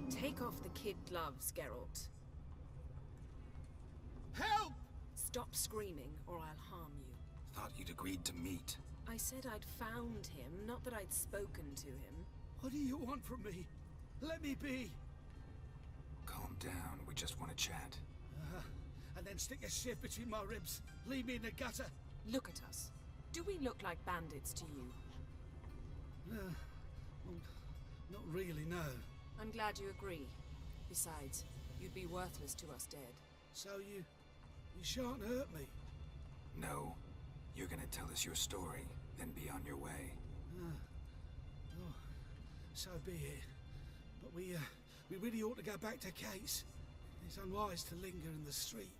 Take off the kid gloves, Geralt. Help! Stop screaming, or I'll harm you. Thought you'd agreed to meet. I said I'd found him, not that I'd spoken to him. What do you want from me? Let me be. Calm down, we just want to chat. And then stick a shiv between my ribs. Leave me in the gutter. Look at us. Do we look like bandits to you? No. Well, not really, no. I'm glad you agree. Besides, you'd be worthless to us dead. So you shan't hurt me. No. You're gonna tell us your story, then be on your way. Oh, so be it. But we really ought to go back to Kate's. It's unwise to linger in the street.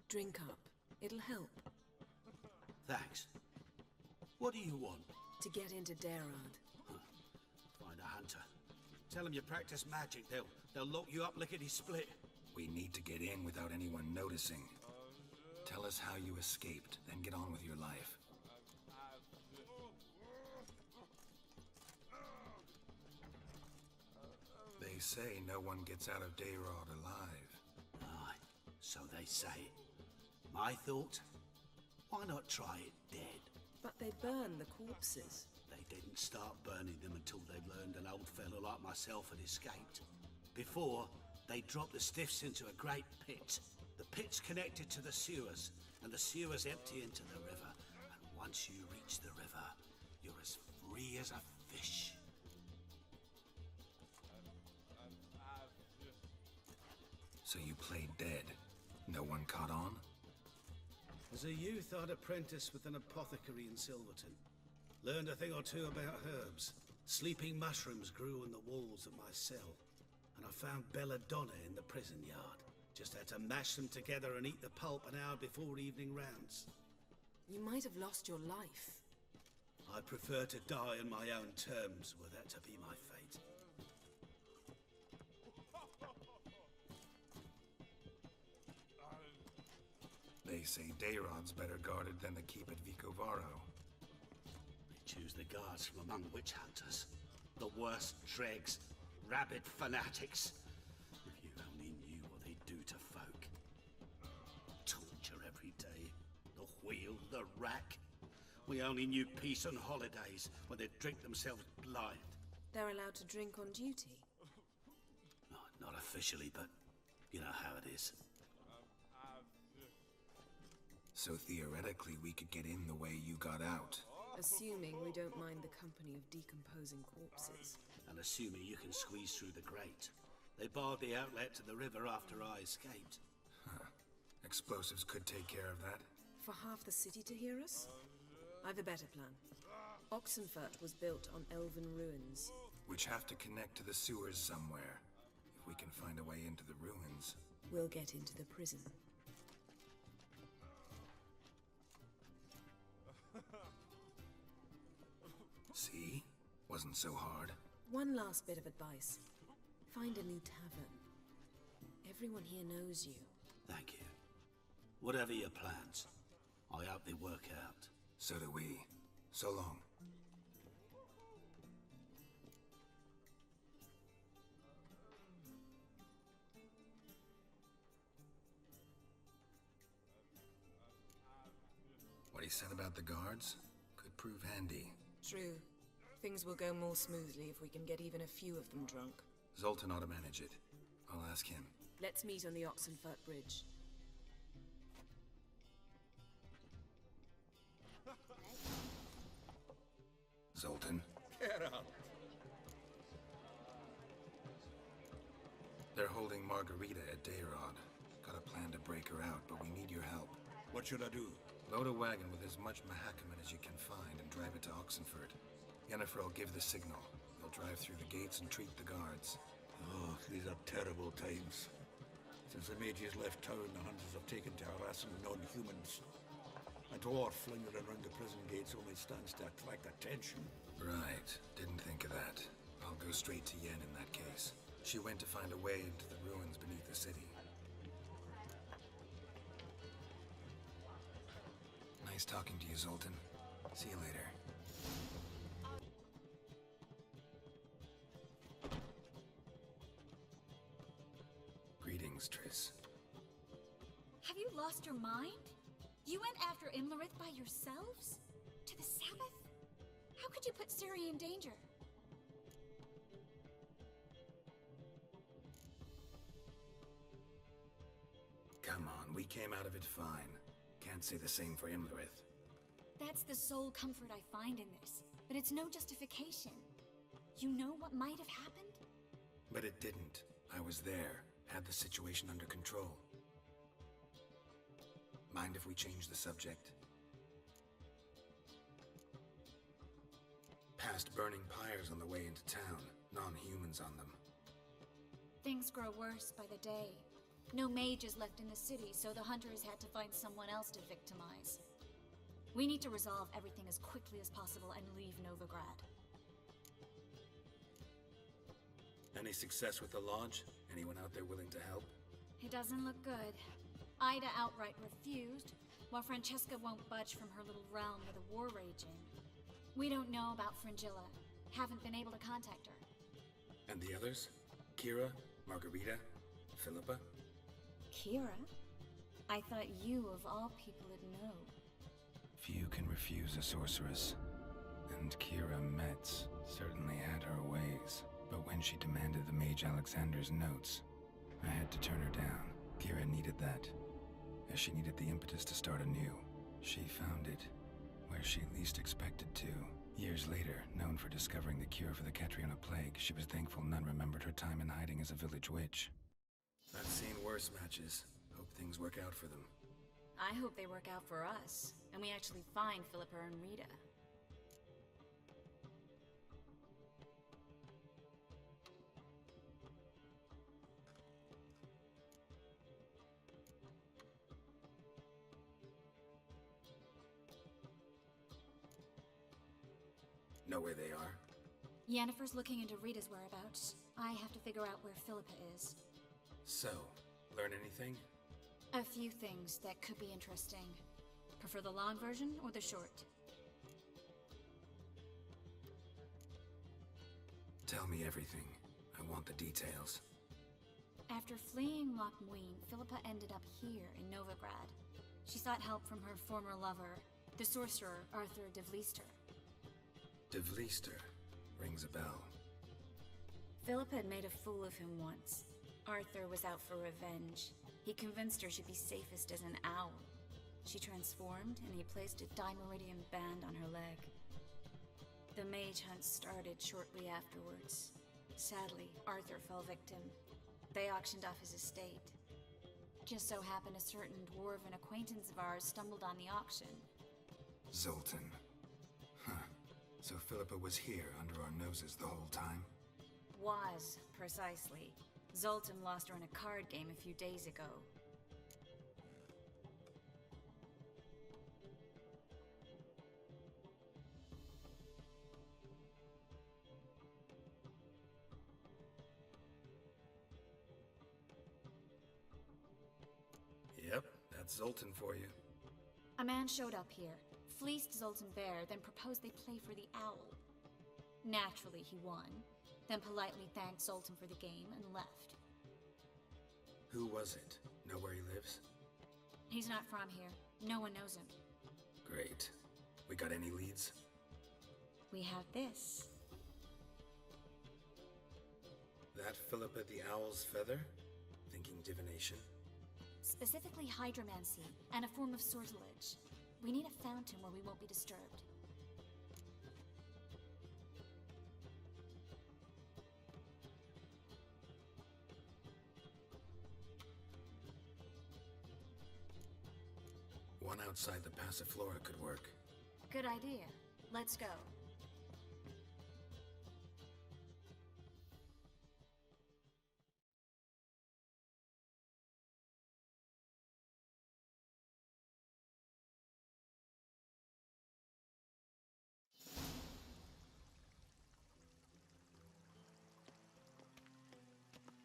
Drink up. It'll help. Thanks. What do you want? To get into Daerad. Find a hunter. Tell them you practice magic. They'll lock you up lickety-split. We need to get in without anyone noticing. Tell us how you escaped, then get on with your life. They say no one gets out of Daerad alive. Aye, so they say. My thought? Why not try it dead? But they burn the corpses. They didn't start burning them until they learned an old fellow like myself had escaped. Before, they dropped the stiffs into a great pit. The pit's connected to the sewers, and the sewers empty into the river. And once you reach the river, you're as free as a fish. So you played dead. No one caught on? As a youth, I'd apprenticed with an apothecary in Silverton. Learned a thing or two about herbs. Sleeping mushrooms grew on the walls of my cell. And I found belladonna in the prison yard. Just had to mash them together and eat the pulp an hour before evening rounds. You might have lost your life. I prefer to die on my own terms, were that to be my fate. They say Daerad's better guarded than the keep at Vicovaro. They choose the guards from among witch hunters. The worst dregs, rabid fanatics. If you only knew what they do to folk. Torture every day. The wheel, the rack. We only knew peace on holidays, when they'd drink themselves blind. They're allowed to drink on duty. Not officially, but you know how it is. So theoretically, we could get in the way you got out. Assuming we don't mind the company of decomposing corpses. And assuming you can squeeze through the grate. They barred the outlet to the river after I escaped. Huh. Explosives could take care of that. For half the city to hear us? I've a better plan. Oxenfurt was built on elven ruins. Which have to connect to the sewers somewhere. If we can find a way into the ruins. We'll get into the prison. See? Wasn't so hard. One last bit of advice. Find a new tavern. Everyone here knows you. Thank you. Whatever your plans, I hope they work out. So do we. So long. What he said about the guards could prove handy. True. Things will go more smoothly if we can get even a few of them drunk. Zoltan ought to manage it. I'll ask him. Let's meet on the Oxenfurt Bridge. Zoltan. Geralt. They're holding Margarita at Daerad. Got a plan to break her out, but we need your help. What should I do? Load a wagon with as much Mahakaman as you can find and drive it to Oxenfurt. Yennefer will give the signal. They'll drive through the gates and treat the guards. Oh, these are terrible times. Since the mages left town, the hunters have taken to harassing non-humans. A dwarf lingering around the prison gates only stands to attract attention. Right. Didn't think of that. I'll go straight to Yen in that case. She went to find a way into the ruins beneath the city. Nice talking to you, Zoltan. See you later. Greetings, Triss. Have you lost your mind? You went after Imlerith by yourselves? To the Sabbath? How could you put Ciri in danger? Come on, we came out of it fine. Can't say the same for Imlerith. That's the sole comfort I find in this, but it's no justification. You know what might have happened? But it didn't. I was there, had the situation under control. Mind if we change the subject? Past burning pyres on the way into town, non-humans on them. Things grow worse by the day. No mages left in the city, so the hunters had to find someone else to victimize. We need to resolve everything as quickly as possible and leave Novigrad. Any success with the Lodge? Anyone out there willing to help? It doesn't look good. Ida outright refused, while Francesca won't budge from her little realm with a war raging. We don't know about Fringilla. Haven't been able to contact her. And the others? Kira? Margarita? Philippa? Kira? I thought you, of all people, would know. Few can refuse a sorceress. And Kira Metz certainly had her ways. But when she demanded the Mage Alexander's notes, I had to turn her down. Kira needed that, as she needed the impetus to start anew. She found it where she least expected to. Years later, known for discovering the cure for the Catriona plague, she was thankful none remembered her time in hiding as a village witch. I've seen worse matches. Hope things work out for them. I hope they work out for us, and we actually find Philippa and Rita. Know where they are? Yennefer's looking into Rita's whereabouts. I have to figure out where Philippa is. So, learn anything? A few things that could be interesting. Prefer the long version or the short? Tell me everything. I want the details. After fleeing Loch Muin, Philippa ended up here in Novigrad. She sought help from her former lover, the sorcerer Arthur de Vlister. De Vlister rings a bell. Philippa had made a fool of him once. Arthur was out for revenge. He convinced her she'd be safest as an owl. She transformed, and he placed a Dimeridian band on her leg. The mage hunt started shortly afterwards. Sadly, Arthur fell victim. They auctioned off his estate. Just so happened a certain dwarven acquaintance of ours stumbled on the auction. Zoltan. Huh. So Philippa was here under our noses the whole time? Was, precisely. Zoltan lost her in a card game a few days ago. Yep, that's Zoltan for you. A man showed up here, fleeced Zoltan bare, then proposed they play for the owl. Naturally, he won, then politely thanked Zoltan for the game and left. Who was it? Know where he lives? He's not from here. No one knows him. Great. We got any leads? We have this. That Philippa the Owl's feather? Thinking divination? Specifically hydromancy, and a form of sortilege. We need a fountain where we won't be disturbed. One outside the Passiflora could work. Good idea. Let's go.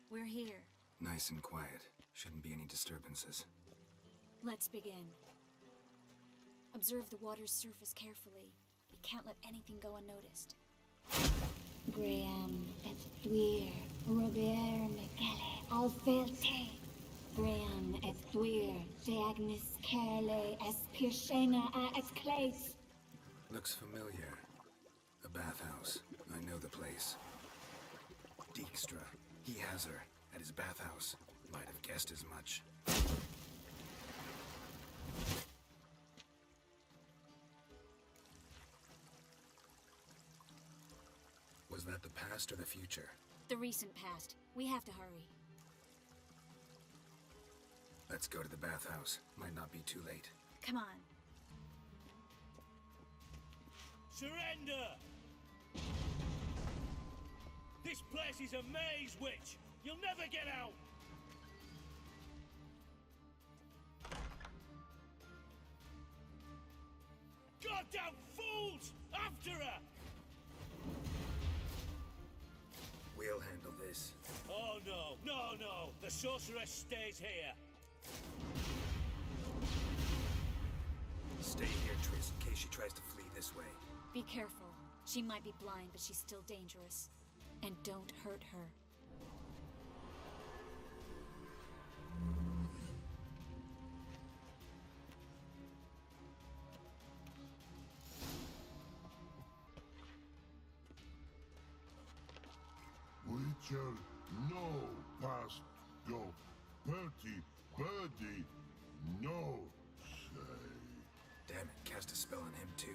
We're here. Nice and quiet. Shouldn't be any disturbances. Let's begin. Observe the water's surface carefully. We can't let anything go unnoticed. Graham, et thuir, Robert Megale, Alfelte. Graham, et thuir, de Agnes Kerle, es Pirshena a es Claes. Looks familiar. A bathhouse. I know the place. Dijkstra. He has her at his bathhouse. Might have guessed as much. Was that the past or the future? The recent past. We have to hurry. Let's go to the bathhouse. Might not be too late. Come on. Surrender! This place is a maze, witch! You'll never get out! Goddamn fools! After her! We'll handle this. Oh no, no, no! The sorceress stays here! Stay here, Triss, in case she tries to flee this way. Be careful. She might be blind, but she's still dangerous. And don't hurt her. Witcher, no past go. Bertie, birdie, no say. Damn it, cast a spell on him too.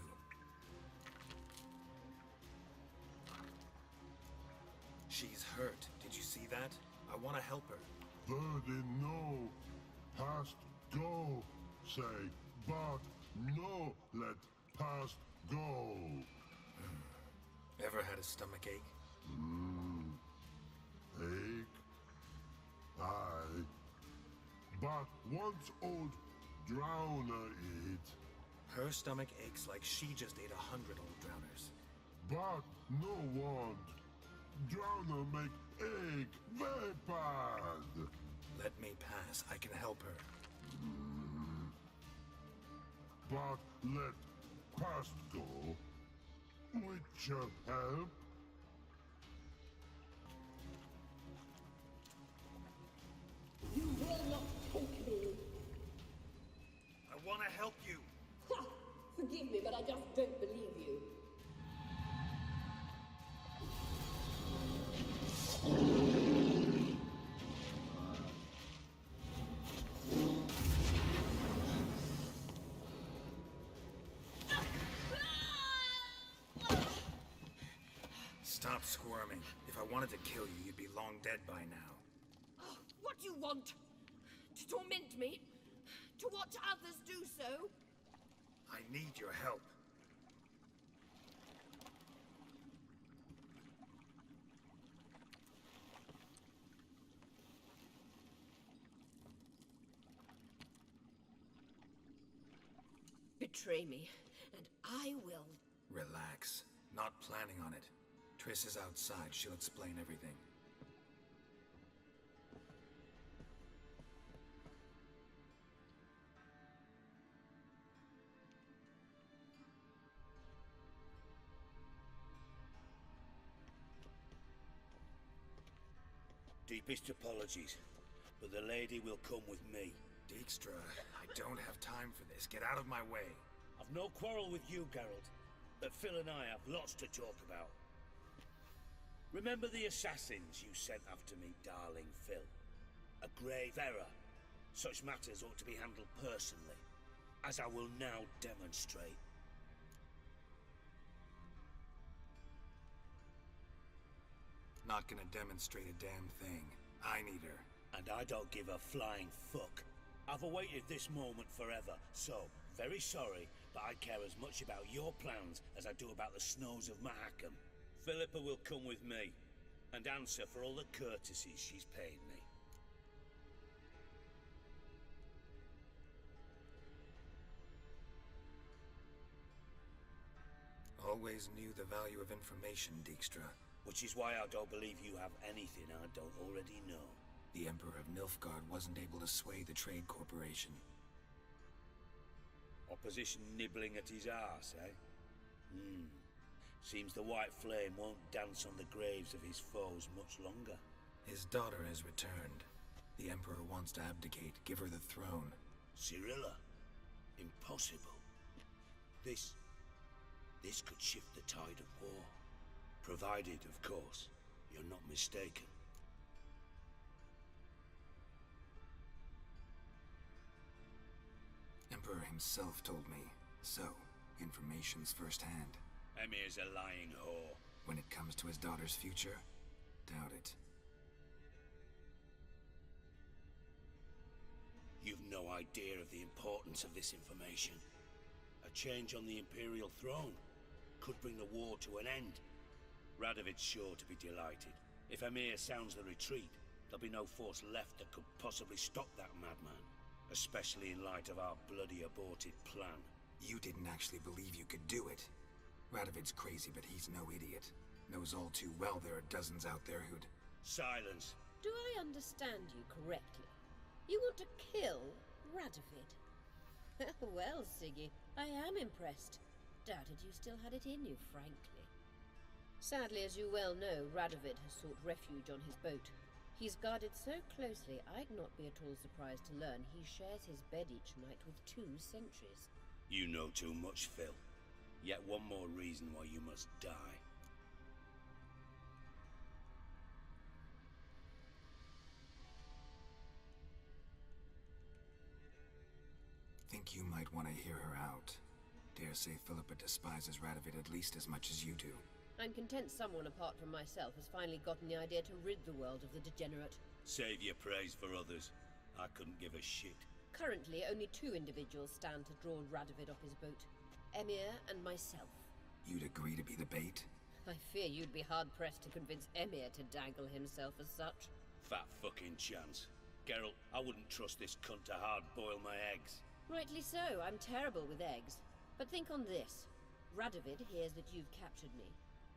She's hurt. Did you see that? I want to help her. Birdie, no past go say. But no let past go. Ever had a stomach ache? Ache? Aye. But once old drowner eat. Her stomach aches like she just ate 100 old drowners. But no want. Drowner make ache very bad. Let me pass. I can help her. But let past go. Witcher help. You will not take me. I want to help you. Ha! Forgive me, but I just don't believe you. Stop squirming. If I wanted to kill you, you'd be long dead by now. Oh, what do you want? To torment me? To watch others do so? I need your help. Betray me, and I will. Relax. Not planning on it. Triss is outside. She'll explain everything. Deepest apologies, but the lady will come with me. Dijkstra, I don't have time for this. Get out of my way. I've no quarrel with you, Geralt, but Phil and I have lots to talk about. Remember the assassins you sent after me, darling Phil? A grave error. Such matters ought to be handled personally, as I will now demonstrate. Not gonna demonstrate a damn thing. I need her. And I don't give a flying fuck. I've awaited this moment forever, so, very sorry, but I care as much about your plans as I do about the snows of Mahakam. Philippa will come with me, and answer for all the courtesies she's paid me. Always knew the value of information, Dijkstra. Which is why I don't believe you have anything I don't already know. The Emperor of Nilfgaard wasn't able to sway the Trade Corporation. Opposition nibbling at his arse, eh? Seems the White Flame won't dance on the graves of his foes much longer. His daughter has returned. The Emperor wants to abdicate, give her the throne. Cirilla? Impossible. This could shift the tide of war. Provided, of course, you're not mistaken. Emperor himself told me. So, information's firsthand. Emir's a lying whore. When it comes to his daughter's future, doubt it. You've no idea of the importance of this information. A change on the Imperial throne could bring the war to an end. Radovid's sure to be delighted. If Emir sounds the retreat, there'll be no force left that could possibly stop that madman. Especially in light of our bloody aborted plan. You didn't actually believe you could do it. Radovid's crazy, but he's no idiot. Knows all too well there are dozens out there who'd... Silence. Do I understand you correctly? You want to kill Radovid? Well, Siggy, I am impressed. Doubted you still had it in you, frankly. Sadly, as you well know, Radovid has sought refuge on his boat. He's guarded so closely, I'd not be at all surprised to learn he shares his bed each night with 2 sentries. You know too much, Phil. Yet one more reason why you must die. Think you might want to hear her out. Dare say Philippa despises Radovid at least as much as you do. I'm content someone apart from myself has finally gotten the idea to rid the world of the degenerate. Save your praise for others. I couldn't give a shit. Currently, only 2 individuals stand to draw Radovid off his boat. Emir and myself. You'd agree to be the bait? I fear you'd be hard-pressed to convince Emir to dangle himself as such. Fat fucking chance. Geralt, I wouldn't trust this cunt to hard-boil my eggs. Rightly so, I'm terrible with eggs. But think on this. Radovid hears that you've captured me.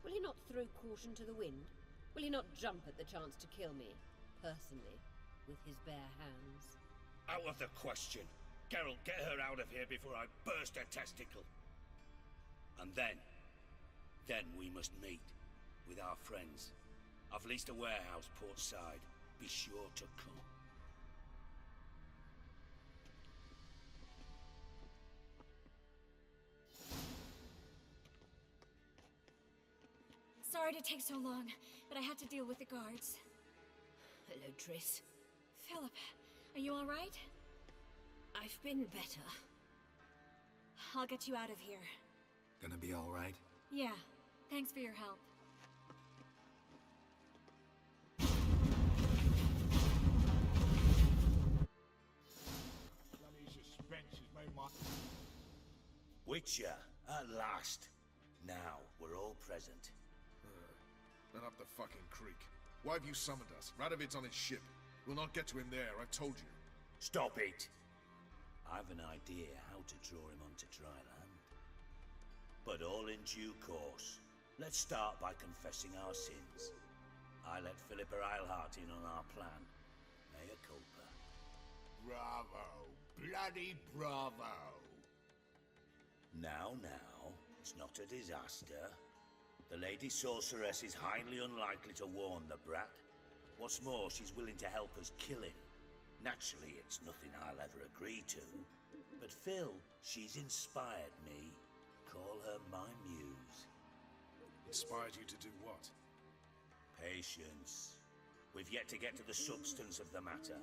Will he not throw caution to the wind? Will he not jump at the chance to kill me, personally, with his bare hands? Out of the question. Geralt, get her out of here before I burst her testicle. And then we must meet with our friends. I've leased a warehouse portside. Be sure to come. Sorry to take so long, but I had to deal with the guards. Hello, Triss. Philip, are you all right? I've been better. I'll get you out of here. Gonna be all right? Yeah, thanks for your help. Bloody suspense has made my... Witcher, at last. Now, we're all present. Then up the fucking creek. Why have you summoned us? Radovid's on his ship. We'll not get to him there, I've told you. Stop it! I've an idea how to draw him onto dry land. But all in due course. Let's start by confessing our sins. I let Philippa Eilhart in on our plan. Mea culpa. Bravo. Bloody bravo. Now, it's not a disaster. The Lady Sorceress is highly unlikely to warn the brat. What's more, she's willing to help us kill him. Naturally, it's nothing I'll ever agree to. But Phil, she's inspired me. Call her my muse. Inspired you to do what? Patience. We've yet to get to the substance of the matter.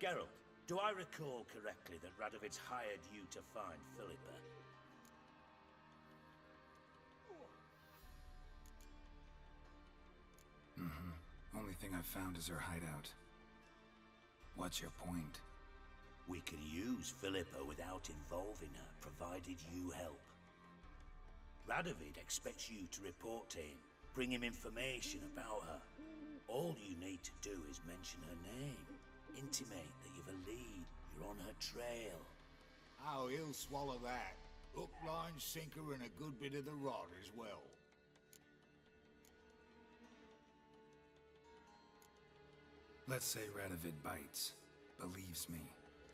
Geralt, do I recall correctly that Radovid's hired you to find Philippa? Only thing I've found is her hideout. What's your point? We can use Philippa without involving her, provided you help. Radovid expects you to report to him, bring him information about her. All you need to do is mention her name, intimate that you've a lead, you're on her trail. Oh, he'll swallow that. Hook, line, sinker, and a good bit of the rod as well. Let's say Radovid bites, believes me,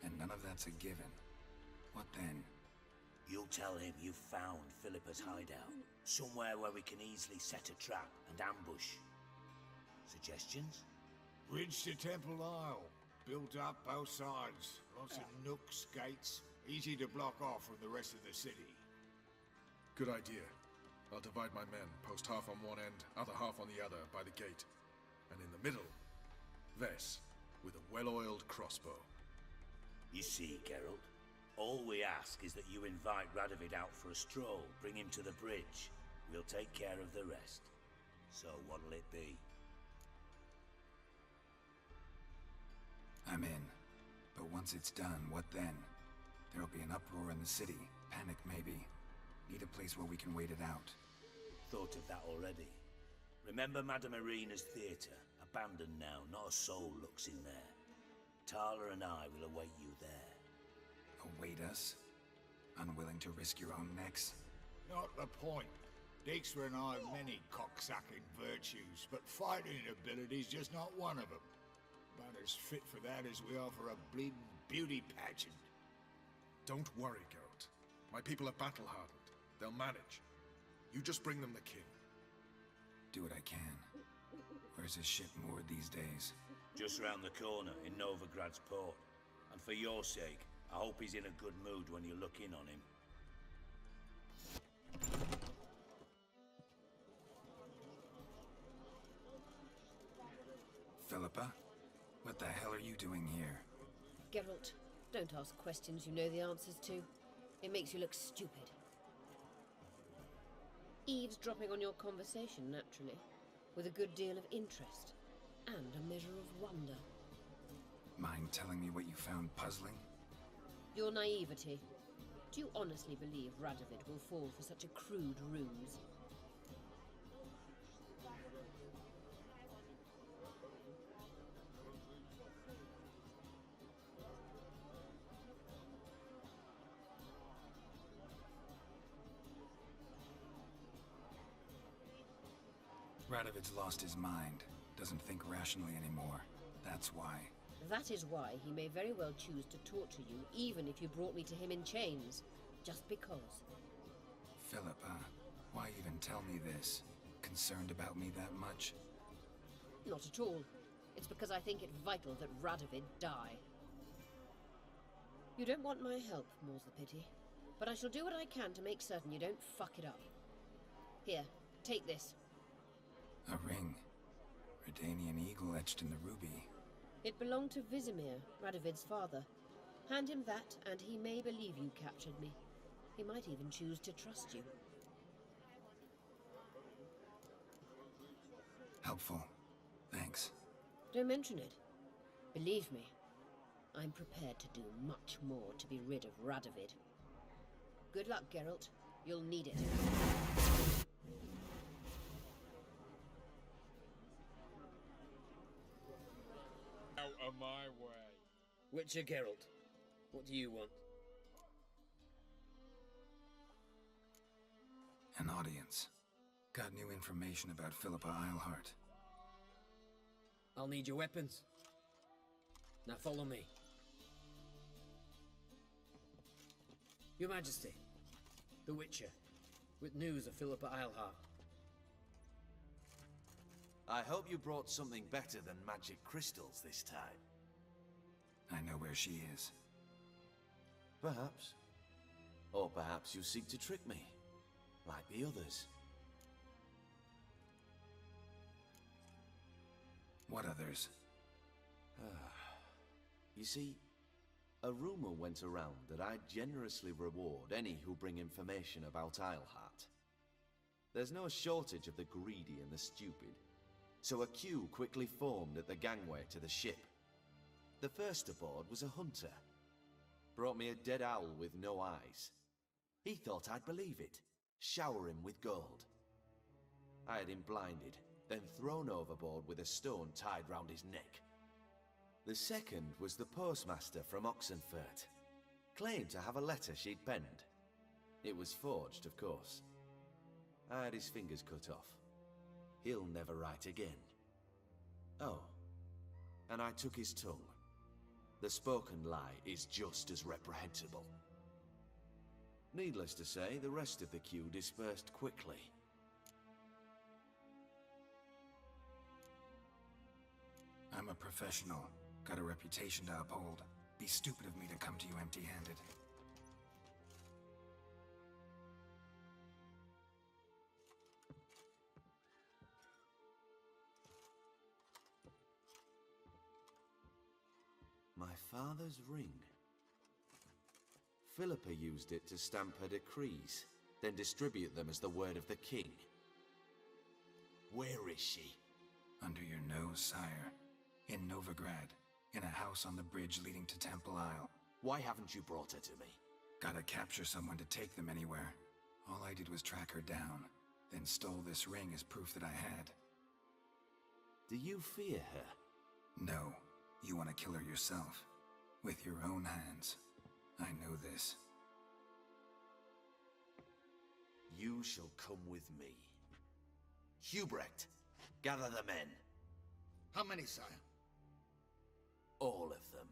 and none of that's a given. What then? You'll tell him you've found Philippa's hideout. Somewhere where we can easily set a trap and ambush. Suggestions? Bridge to Temple Isle. Built up both sides. Lots of nooks, gates. Easy to block off from the rest of the city. Good idea. I'll divide my men, post half on one end, other half on the other, by the gate. And in the middle, Vess, with a well-oiled crossbow. You see, Geralt, all we ask is that you invite Radovid out for a stroll, bring him to the bridge. We'll take care of the rest. So what'll it be? I'm in. But once it's done, what then? There'll be an uproar in the city. Panic, maybe. Need a place where we can wait it out. Thought of that already. Remember Madame Irina's theatre? Abandoned now, not a soul looks in there. Tala and I will await you there. Await us? Unwilling to risk your own necks? Not the point. Dijkstra and I have many cocksucking virtues, but fighting ability's just not one of them. About as fit for that as we are for a bleeding beauty pageant. Don't worry, Geralt. My people are battle-hardened. They'll manage. You just bring them the king. Do what I can. Where's his ship moored these days? Just round the corner in Novigrad's port. And for your sake, I hope he's in a good mood when you look in on him. Philippa? What the hell are you doing here? Geralt, don't ask questions you know the answers to. It makes you look stupid. Eavesdropping on your conversation, naturally, with a good deal of interest, and a measure of wonder. Mind telling me what you found puzzling? Your naivety. Do you honestly believe Radovid will fall for such a crude ruse? Radovid's lost his mind. Doesn't think rationally anymore. That's why. That is why he may very well choose to torture you, even if you brought me to him in chains. Just because. Philippa, why even tell me this? Concerned about me that much? Not at all. It's because I think it vital that Radovid die. You don't want my help, more's the pity. But I shall do what I can to make certain you don't fuck it up. Here, take this. A ring. Redanian eagle etched in the ruby. It belonged to Vizimir, Radovid's father. Hand him that, and he may believe you captured me. He might even choose to trust you. Helpful. Thanks. Don't mention it. Believe me, I'm prepared to do much more to be rid of Radovid. Good luck, Geralt. You'll need it. Out of my way. Witcher Geralt, what do you want? An audience. Got new information about Philippa Eilhart. I'll need your weapons. Now follow me. Your Majesty, the Witcher, with news of Philippa Eilhart. I hope you brought something better than magic crystals this time. I know where she is. Perhaps. Or perhaps you seek to trick me, like the others. What others? You see, a rumor went around that I generously reward any who bring information about Eilhart. There's no shortage of the greedy and the stupid, so a queue quickly formed at the gangway to the ship. The first aboard was a hunter. Brought me a dead owl with no eyes. He thought I'd believe it, shower him with gold. I had him blinded, then thrown overboard with a stone tied round his neck. The second was the postmaster from Oxenfurt. Claimed to have a letter she'd penned. It was forged, of course. I had his fingers cut off. He'll never write again. Oh, and I took his tongue. The spoken lie is just as reprehensible. Needless to say, the rest of the queue dispersed quickly. I'm a professional. Got a reputation to uphold. Be stupid of me to come to you empty-handed. My father's ring. Philippa used it to stamp her decrees, then distribute them as the word of the king. Where is she? Under your nose, sire. In Novigrad. In a house on the bridge leading to Temple Isle. Why haven't you brought her to me? Gotta capture someone to take them anywhere. All I did was track her down, then stole this ring as proof that I had. Do you fear her? No. You want to kill her yourself. With your own hands. I know this. You shall come with me. Hubrecht, gather the men. How many, sire? All of them.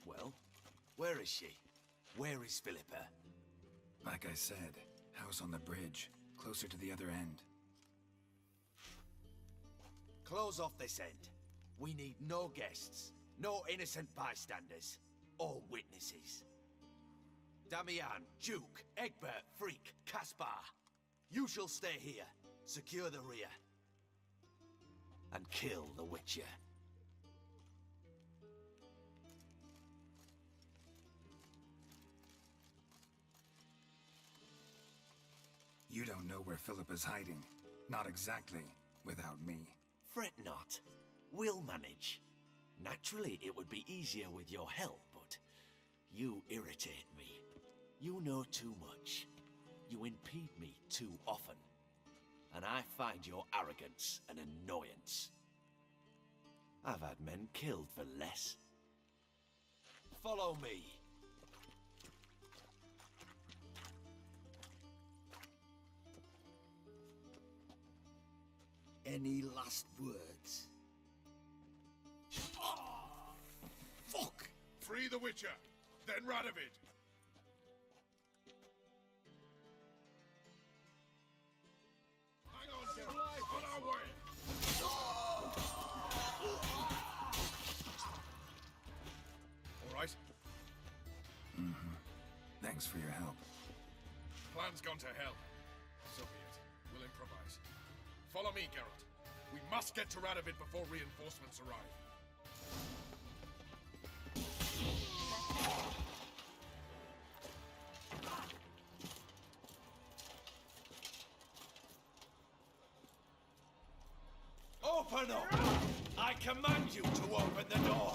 Well, where is she? Where is Philippa? Like I said, house on the bridge, closer to the other end. Close off this end. We need no guests, no innocent bystanders, or witnesses. Damian, Duke, Egbert, Freak, Caspar. You shall stay here, secure the rear, and kill the Witcher. You don't know where Philippa's hiding. Not exactly, without me. Fret not. We'll manage. Naturally, it would be easier with your help, but you irritate me. You know too much. You impede me too often. And I find your arrogance an annoyance. I've had men killed for less. Follow me. Any last words? Fuck! Free the Witcher, then Radovid. Hang on, Geralt. On our way. All right. Thanks for your help. Plan's gone to hell. So be it. We'll improvise. Follow me, Geralt. We must get to Radovid before reinforcements arrive. Open up! I command you to open the door!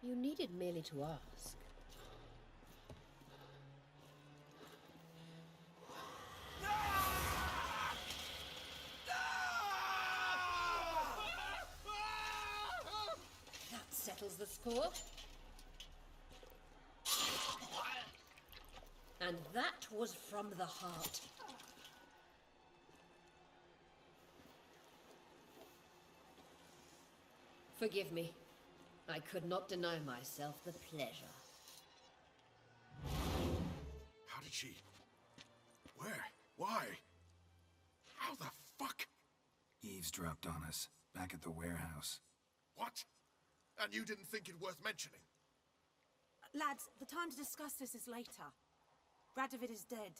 You needed merely to ask. That settles the score. And that was from the heart. Forgive me. I could not deny myself the pleasure. How did she... Where? Why? How the fuck? Eavesdropped on us, back at the warehouse. What? And you didn't think it worth mentioning? Lads, the time to discuss this is later. Radovid is dead.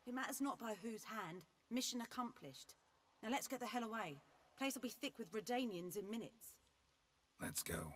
It matters not by whose hand. Mission accomplished. Now let's get the hell away. Place will be thick with Redanians in minutes. Let's go.